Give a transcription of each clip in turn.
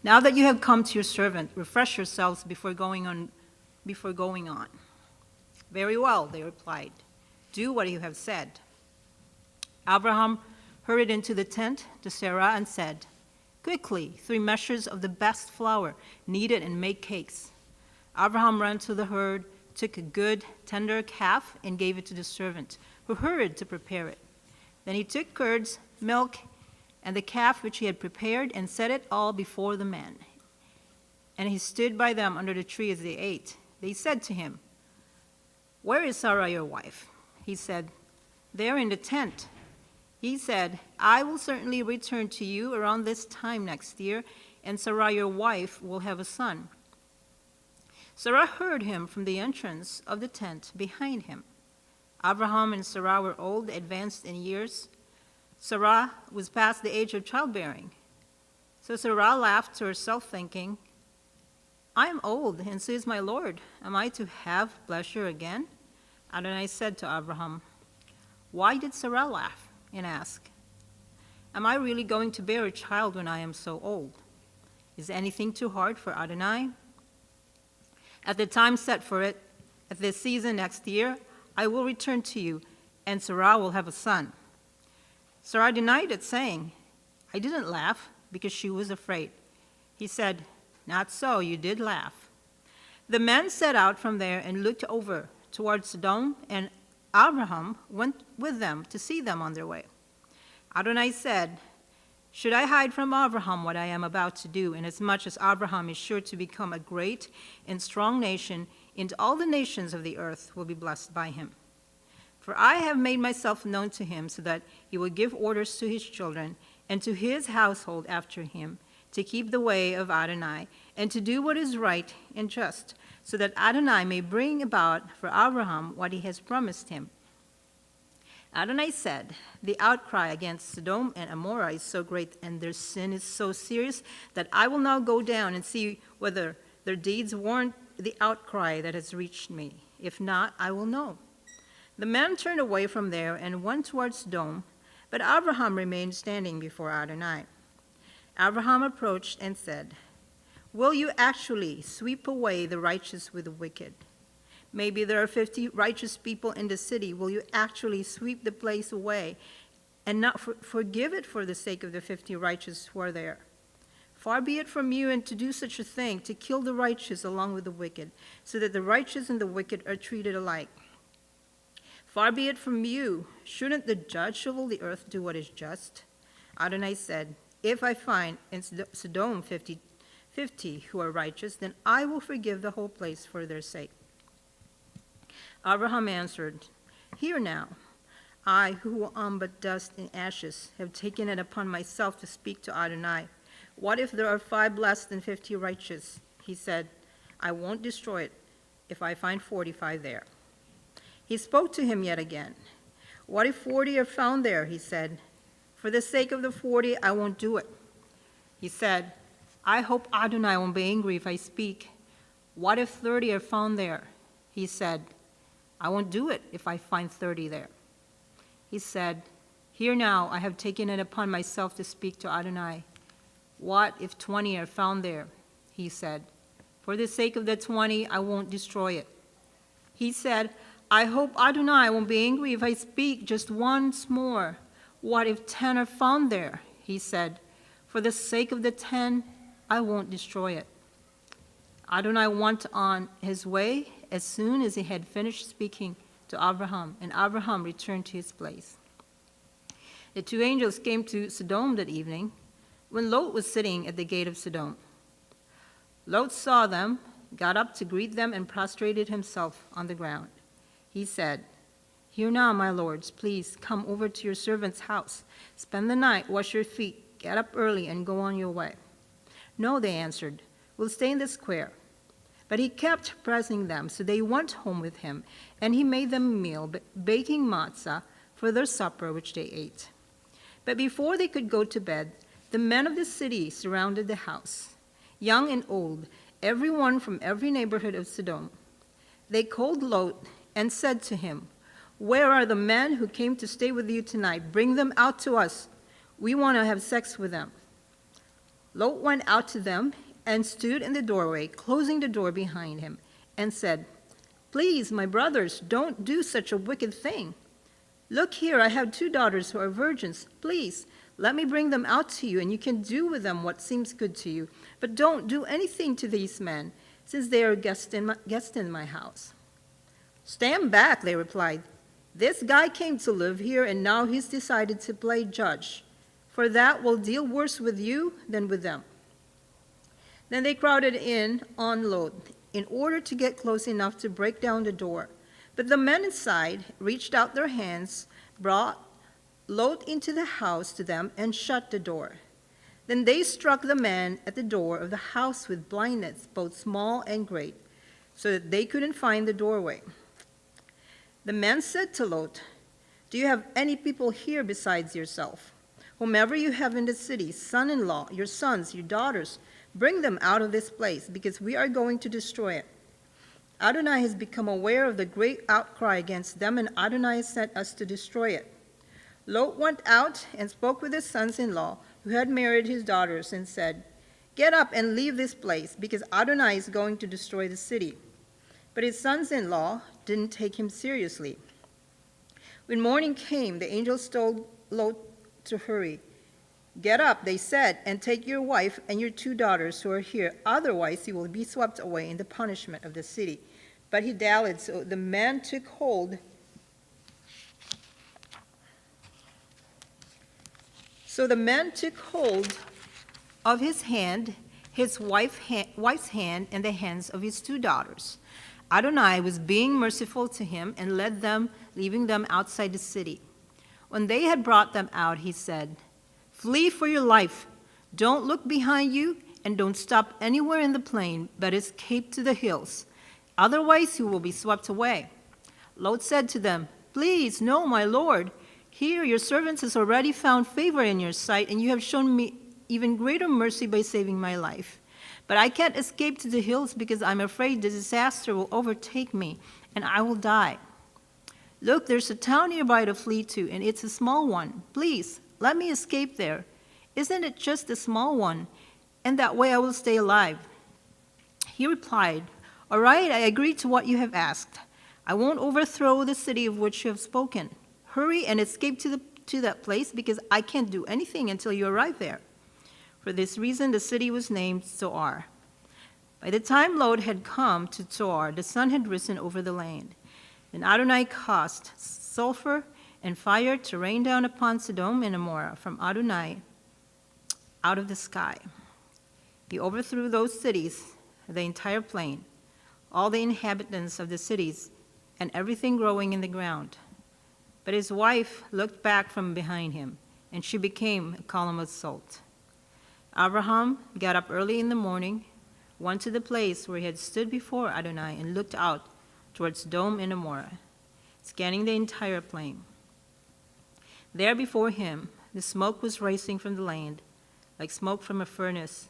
Now that you have come to your servant, refresh yourselves before going on. Very well, they replied. Do what you have said. Abraham hurried into the tent to Sarah and said, Quickly, 3 measures of the best flour, knead it and make cakes. Abraham ran to the herd, took a good, tender calf, and gave it to the servant, who hurried to prepare it. Then he took curds, milk, and the calf which he had prepared, and set it all before the men. And he stood by them under the tree as they ate. They said to him, Where is Sarah your wife? He said, There in the tent. He said, I will certainly return to you around this time next year, and Sarah your wife will have a son. Sarah heard him from the entrance of the tent behind him. Abraham and Sarah were old, advanced in years. Sarah was past the age of childbearing. So Sarah laughed to herself, thinking, I am old, and so is my Lord. Am I to have pleasure again? Adonai said to Abraham, Why did Sarah laugh and ask, Am I really going to bear a child when I am so old? Is anything too hard for Adonai? At the time set for it, at this season next year, I will return to you, and Sarah will have a son. Sarah denied it, saying, I didn't laugh, because she was afraid. He said, Not so, you did laugh. The men set out from there and looked over towards Sodom, and Abraham went with them to see them on their way. Adonai said, Should I hide from Abraham what I am about to do, inasmuch as Abraham is sure to become a great and strong nation, and all the nations of the earth will be blessed by him? For I have made myself known to him, so that he will give orders to his children and to his household after him, to keep the way of Adonai, and to do what is right and just, so that Adonai may bring about for Abraham what he has promised him. Adonai said, The outcry against Sodom and Amorah is so great, and their sin is so serious, that I will now go down and see whether their deeds warrant the outcry that has reached me. If not, I will know. The men turned away from there and went towards Sodom, but Abraham remained standing before Adonai. Abraham approached and said, Will you actually sweep away the righteous with the wicked? Maybe there are 50 righteous people in the city. Will you actually sweep the place away and not forgive it for the sake of the 50 righteous who are there? Far be it from you and to do such a thing, to kill the righteous along with the wicked, so that the righteous and the wicked are treated alike. Far be it from you. Shouldn't the judge of all the earth do what is just? Adonai said, If I find in Sodom 50 who are righteous, then I will forgive the whole place for their sake. Abraham answered, Hear now, I who am but dust and ashes have taken it upon myself to speak to Adonai. What if there are 5 less than 50 righteous? He said, I won't destroy it if I find 45 there. He spoke to him yet again. What if 40 are found there? He said, For the sake of the 40, I won't do it. He said, I hope Adonai won't be angry if I speak. What if 30 are found there? He said, I won't do it if I find 30 there. He said, Here now, I have taken it upon myself to speak to Adonai. What if 20 are found there? He said, For the sake of the 20, I won't destroy it. He said, I hope Adonai won't be angry if I speak just once more. What if 10 are found there? He said, For the sake of the 10, I won't destroy it. Adonai went on his way as soon as he had finished speaking to Abraham, and Abraham returned to his place. The 2 angels came to Sodom that evening, when Lot was sitting at the gate of Sodom. Lot saw them, got up to greet them, and prostrated himself on the ground. He said, Here now, my lords, please come over to your servant's house. Spend the night, wash your feet, get up early, and go on your way. No, they answered, we'll stay in the square. But he kept pressing them, so they went home with him, and he made them a meal, baking matzah for their supper, which they ate. But before they could go to bed, the men of the city surrounded the house, young and old, everyone from every neighborhood of Sodom. They called Lot and said to him, Where are the men who came to stay with you tonight? Bring them out to us. We want to have sex with them. Lot went out to them and stood in the doorway, closing the door behind him, and said, "Please, my brothers, don't do such a wicked thing. Look here, I have 2 daughters who are virgins. Please, let me bring them out to you, and you can do with them what seems good to you. But don't do anything to these men, since they are guests in my house." "Stand back," they replied. "This guy came to live here, and now he's decided to play judge. For that will deal worse with you than with them." Then they crowded in on Lot in order to get close enough to break down the door. But the men inside reached out their hands, brought Lot into the house to them, and shut the door. Then they struck the man at the door of the house with blindness, both small and great, so that they couldn't find the doorway. The man said to Lot, "Do you have any people here besides yourself? Whomever you have in the city, son-in-law, your sons, your daughters, bring them out of this place, because we are going to destroy it. Adonai has become aware of the great outcry against them, and Adonai has sent us to destroy it." Lot went out and spoke with his sons-in-law, who had married his daughters, and said, "Get up and leave this place, because Adonai is going to destroy the city." But his sons-in-law didn't take him seriously. When morning came, the angels told Lot to hurry. "Get up," they said, "and take your wife and your 2 daughters who are here. Otherwise you will be swept away in the punishment of the city." But he dallied, so the man took hold of his hand, his wife's hand, and the hands of his 2 daughters. Adonai was being merciful to him and led them, leaving them outside the city. When they had brought them out, he said, "Flee for your life. Don't look behind you, and don't stop anywhere in the plain, but escape to the hills. Otherwise you will be swept away." Lot said to them, "Please, no, my lord. Here your servant has already found favor in your sight, and you have shown me even greater mercy by saving my life. But I can't escape to the hills because I'm afraid the disaster will overtake me, and I will die. Look, there's a town nearby to flee to, and it's a small one. Please, let me escape there. Isn't it just a small one? And that way I will stay alive." He replied, "All right, I agree to what you have asked. I won't overthrow the city of which you have spoken. Hurry and escape to that place, because I can't do anything until you arrive there." For this reason, the city was named Zoar. By the time Lot had come to Zoar, the sun had risen over the land. Then Adonai caused sulfur and fire to rain down upon Sodom and Gomorrah from Adonai out of the sky. He overthrew those cities, the entire plain, all the inhabitants of the cities, and everything growing in the ground. But his wife looked back from behind him, and she became a column of salt. Abraham got up early in the morning, went to the place where he had stood before Adonai, and looked out towards Sodom and Gomorrah, scanning the entire plain. There before him, the smoke was rising from the land, like smoke from a furnace.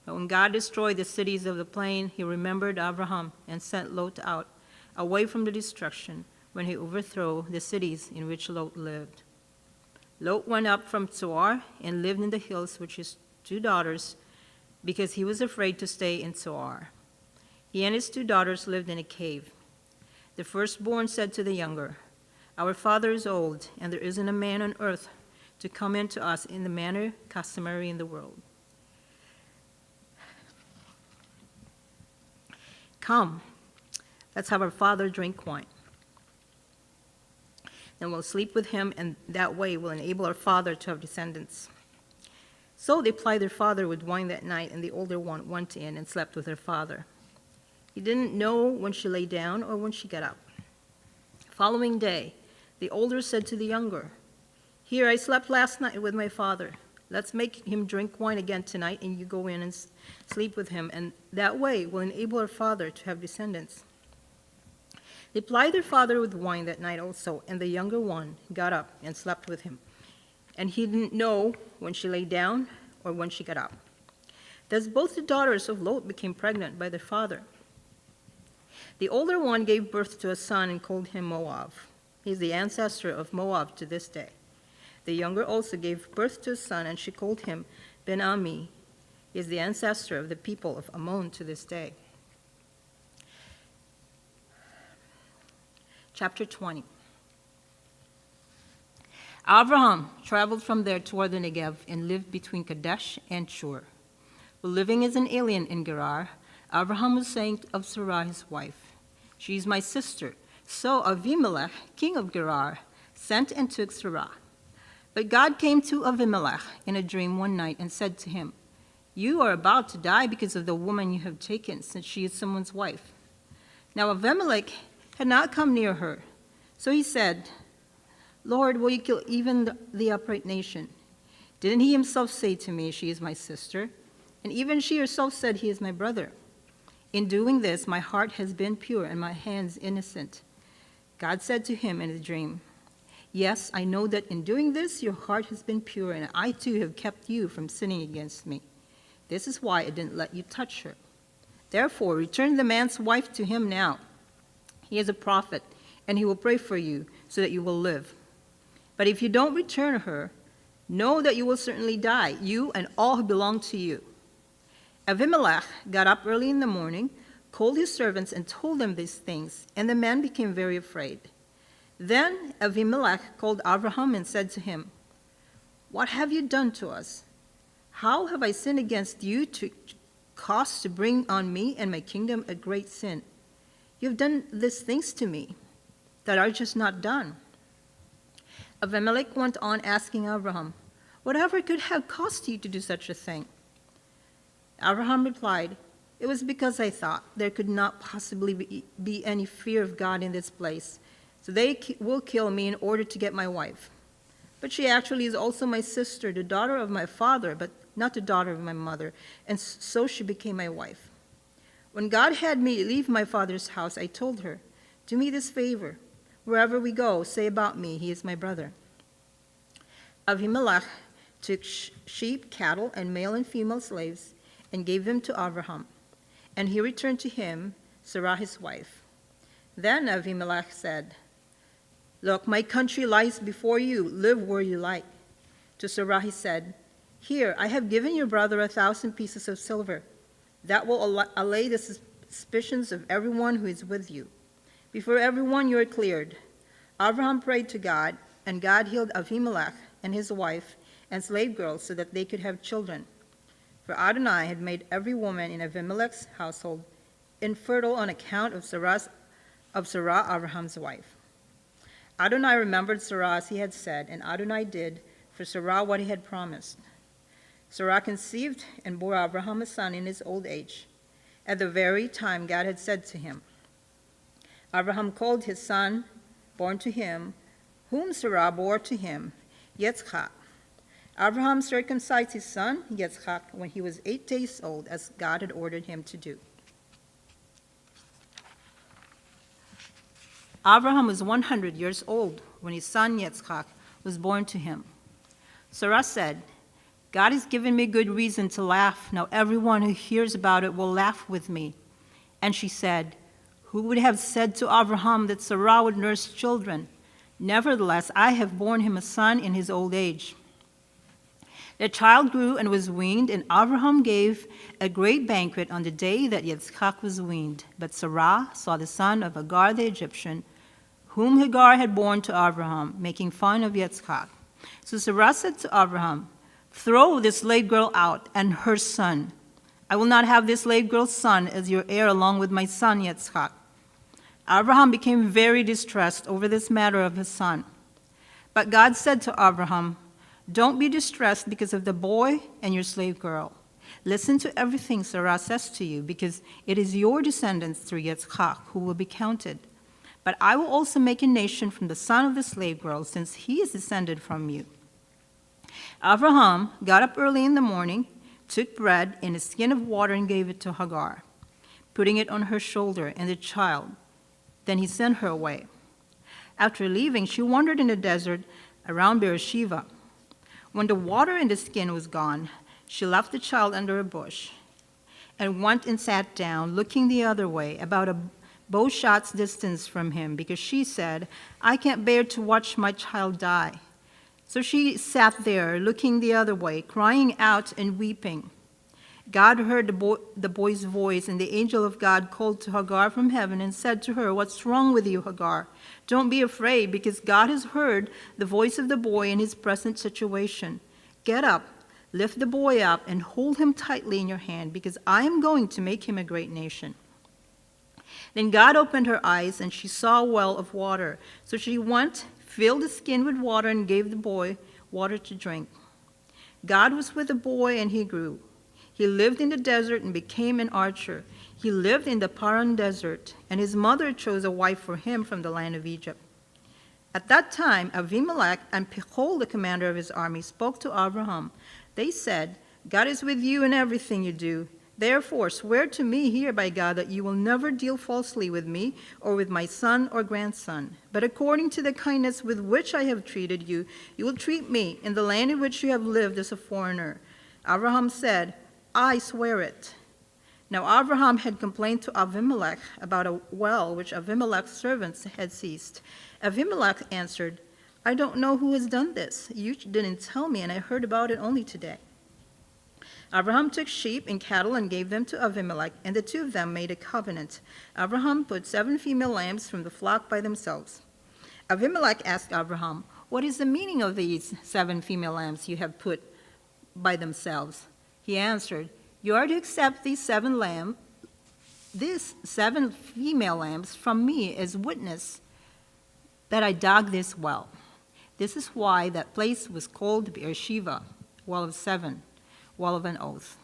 But when God destroyed the cities of the plain, he remembered Abraham and sent Lot out, away from the destruction, when he overthrew the cities in which Lot lived. Lot went up from Zoar and lived in the hills with his 2 daughters, because he was afraid to stay in Zoar. He and his 2 daughters lived in a cave. The firstborn said to the younger, "Our father is old, and there isn't a man on earth to come in to us in the manner customary in the world. Come, let's have our father drink wine. Then we'll sleep with him, and that way we'll enable our father to have descendants." So they plied their father with wine that night, and the older one went in and slept with her father. He didn't know when she lay down or when she got up. Following day, the older said to the younger, "Here, I slept last night with my father. Let's make him drink wine again tonight, and you go in and sleep with him, and that way we'll enable our father to have descendants." They plied their father with wine that night also, and the younger one got up and slept with him. And he didn't know when she lay down or when she got up. Thus both the daughters of Lot became pregnant by their father. The older one gave birth to a son and called him Moab. He is the ancestor of Moab to this day. The younger also gave birth to a son, and she called him Ben-Ami. He is the ancestor of the people of Ammon to this day. Chapter 20. Abraham traveled from there toward the Negev and lived between Kadesh and Shur. While living as an alien in Gerar, Abraham was saying of Sarah his wife, "She is my sister." So Avimelech, king of Gerar, sent and took Sarah. But God came to Avimelech in a dream one night and said to him, "You are about to die because of the woman you have taken, since she is someone's wife." Now Avimelech had not come near her. So he said, "Lord, will you kill even the upright nation? Didn't he himself say to me, 'She is my sister'? And even she herself said, 'He is my brother.' In doing this, my heart has been pure and my hands innocent." God said to him in a dream, "Yes, I know that in doing this, your heart has been pure, and I too have kept you from sinning against me. This is why I didn't let you touch her. Therefore, return the man's wife to him now. He is a prophet, and he will pray for you so that you will live. But if you don't return her, know that you will certainly die, you and all who belong to you." Avimelech got up early in the morning, called his servants, and told them these things, and the man became very afraid. Then Avimelech called Abraham and said to him, "What have you done to us? How have I sinned against you to cause to bring on me and my kingdom a great sin? You have done these things to me that are just not done." Avimelech went on asking Abraham, "Whatever could have caused you to do such a thing?" Abraham replied, "It was because I thought there could not possibly be any fear of God in this place, so they will kill me in order to get my wife. But she actually is also my sister, the daughter of my father, but not the daughter of my mother, and so she became my wife. When God had me leave my father's house, I told her, 'Do me this favor. Wherever we go, say about me, he is my brother.'" Avimelech took sheep, cattle, and male and female slaves, and gave them to Abraham, and he returned to him Sarah his wife. Then Avimelech said, "Look, my country lies before you. Live where you like." To Sarah he said, "Here, I have given your brother 1,000 pieces of silver. That will allay the suspicions of everyone who is with you. Before everyone you are cleared." Abraham prayed to God, and God healed Avimelech and his wife and slave girls so that they could have children. For Adonai had made every woman in Avimelech's household infertile on account of Sarah, Abraham's wife. Adonai remembered Sarah as he had said, and Adonai did for Sarah what he had promised. Sarah conceived and bore Abraham a son in his old age, at the very time God had said to him. Abraham called his son, born to him, whom Sarah bore to him, Yitzchak. Abraham circumcised his son, Yitzchak, when he was 8 days old, as God had ordered him to do. Abraham was 100 years old when his son Yitzchak was born to him. Sarah said, "God has given me good reason to laugh. Now everyone who hears about it will laugh with me." And she said, "Who would have said to Abraham that Sarah would nurse children? Nevertheless, I have borne him a son in his old age." The child grew and was weaned, and Abraham gave a great banquet on the day that Yitzchak was weaned. But Sarah saw the son of Hagar the Egyptian, whom Hagar had borne to Abraham, making fun of Yitzchak. So Sarah said to Abraham, "Throw this slave girl out and her son. I will not have this slave girl's son as your heir along with my son Yitzchak." Abraham became very distressed over this matter of his son. But God said to Abraham, "Don't be distressed because of the boy and your slave girl. Listen to everything Sarah says to you, because it is your descendants through Yitzchak who will be counted. But I will also make a nation from the son of the slave girl, since he is descended from you." Abraham got up early in the morning, took bread in a skin of water and gave it to Hagar, putting it on her shoulder and the child. Then he sent her away. After leaving, she wandered in the desert around Beersheba. When the water in the skin was gone, she left the child under a bush and went and sat down, looking the other way, about a bow shot's distance from him, because she said, "I can't bear to watch my child die." So she sat there, looking the other way, crying out and weeping. God heard the boy's voice, and the angel of God called to Hagar from heaven and said to her, "What's wrong with you, Hagar? Don't be afraid, because God has heard the voice of the boy in his present situation. Get up, lift the boy up, and hold him tightly in your hand, because I am going to make him a great nation." Then God opened her eyes, and she saw a well of water. So she went, filled the skin with water, and gave the boy water to drink. God was with the boy, and he grew. He lived in the desert and became an archer. He lived in the Paran desert, and his mother chose a wife for him from the land of Egypt. At that time, Avimelech and Pichol, the commander of his army, spoke to Abraham. They said, "God is with you in everything you do. Therefore, swear to me here by God that you will never deal falsely with me or with my son or grandson. But according to the kindness with which I have treated you, you will treat me in the land in which you have lived as a foreigner." Abraham said, "I swear it." Now Abraham had complained to Avimelech about a well which Avimelech's servants had seized. Avimelech answered, "I don't know who has done this. You didn't tell me, and I heard about it only today." Abraham took sheep and cattle and gave them to Avimelech, and the two of them made a covenant. Abraham put 7 female lambs from the flock by themselves. Avimelech asked Abraham, "What is the meaning of these 7 female lambs you have put by themselves?" He answered, "You are to accept these 7 female lambs from me as witness that I dug this well." This is why that place was called Beersheba, well of 7, well of an oath,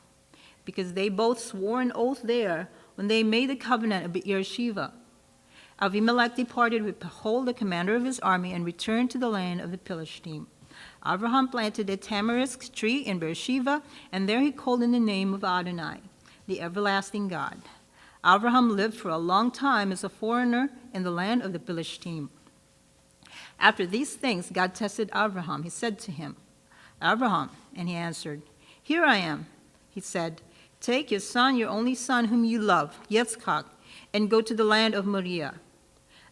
because they both swore an oath there when they made the covenant of Beersheba. Avimelech departed with Pichol, the commander of his army, and returned to the land of the Philistines. Abraham planted a tamarisk tree in Beersheba, and there he called in the name of Adonai, the everlasting God. Abraham lived for a long time as a foreigner in the land of the Philistines. After these things, God tested Abraham. He said to him, "Abraham," and he answered, "Here I am." He said, "Take your son, your only son whom you love, Yitzchak, and go to the land of Moriah.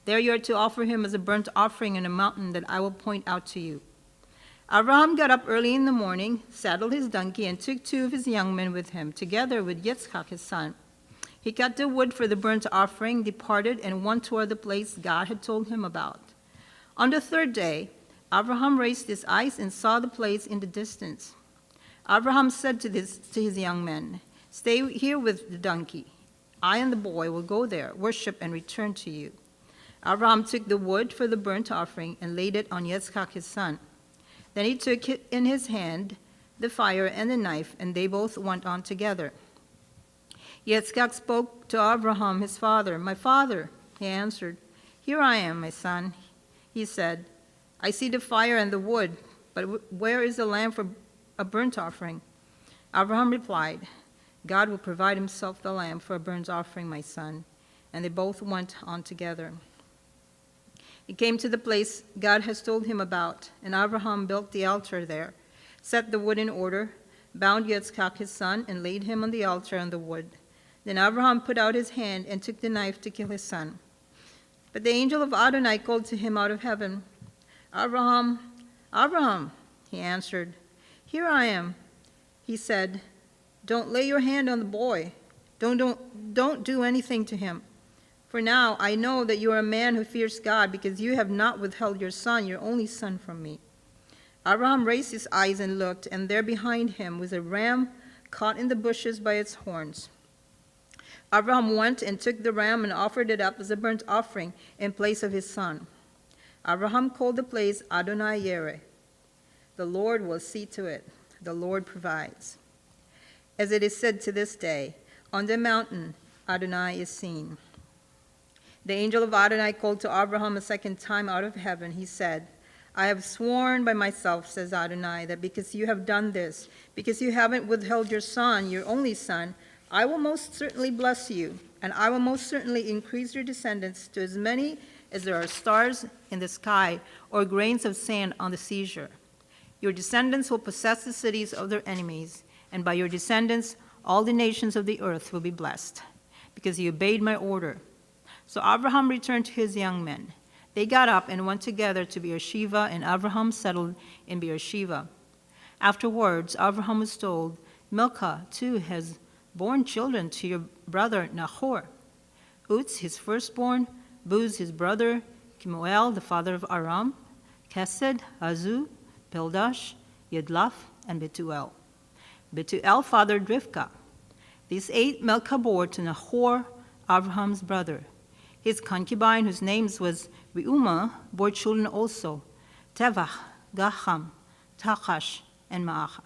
There you are to offer him as a burnt offering on a mountain that I will point out to you." Abraham got up early in the morning, saddled his donkey, and took 2 of his young men with him, together with Yitzchak his son. He cut the wood for the burnt offering, departed, and went toward the place God had told him about. On the 3rd day, Abraham raised his eyes and saw the place in the distance. Abraham said to his young men, "Stay here with the donkey. I and the boy will go there, worship, and return to you." Abraham took the wood for the burnt offering and laid it on Yitzchak his son. Then he took in his hand the fire and the knife, and they both went on together. Yitzchak spoke to Abraham his father. "My father," he answered. "Here I am, my son." He said, "I see the fire and the wood, but where is the lamb for a burnt offering?" Abraham replied, "God will provide himself the lamb for a burnt offering, my son." And they both went on together. He came to the place God has told him about, and Abraham built the altar there, set the wood in order, bound Yitzchak his son, and laid him on the altar on the wood. Then Abraham put out his hand and took the knife to kill his son. But the angel of Adonai called to him out of heaven, "Abraham, Abraham." He answered, "Here I am." He said, "Don't lay your hand on the boy. Don't do anything to him. For now I know that you are a man who fears God, because you have not withheld your son, your only son, from me." Abraham raised his eyes and looked, and there behind him was a ram caught in the bushes by its horns. Abraham went and took the ram and offered it up as a burnt offering in place of his son. Abraham called the place Adonai Yireh. The Lord will see to it. The Lord provides. As it is said to this day, on the mountain Adonai is seen. The angel of Adonai called to Abraham a 2nd time out of heaven. He said, "I have sworn by myself, says Adonai, that because you have done this, because you haven't withheld your son, your only son, I will most certainly bless you, and I will most certainly increase your descendants to as many as there are stars in the sky or grains of sand on the seashore. Your descendants will possess the cities of their enemies, and by your descendants all the nations of the earth will be blessed, because you obeyed my order." So Abraham returned to his young men. They got up and went together to Beersheba, and Abraham settled in Beersheba. Afterwards, Abraham was told, "Milcah too has born children to your brother Nahor. Uz, his firstborn, Buz, his brother, Kemuel, the father of Aram, Kesed, Azu, Pildash, Yidlaf, and Betuel. Betuel fathered Rivkah. These 8 Milcah bore to Nahor, Abraham's brother. His concubine, whose name was Reumah, bore children also, Tevach, Gaham, Tachash, and Ma'acha.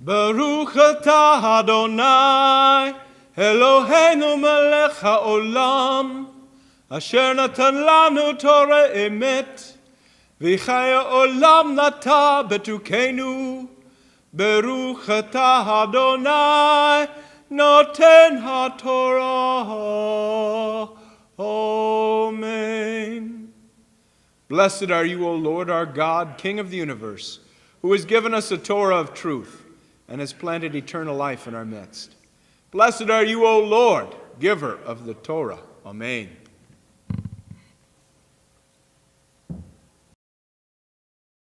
Baruch atah Adonai, Eloheinu melech haolam, asher natan lanu Torah emet, v'chaya olam nata betukenu. Baruch atah Adonai, noten haTorah. Amen. Blessed are you, O Lord, our God, King of the universe, who has given us a Torah of truth and has planted eternal life in our midst. Blessed are you, O Lord, giver of the Torah. Amen.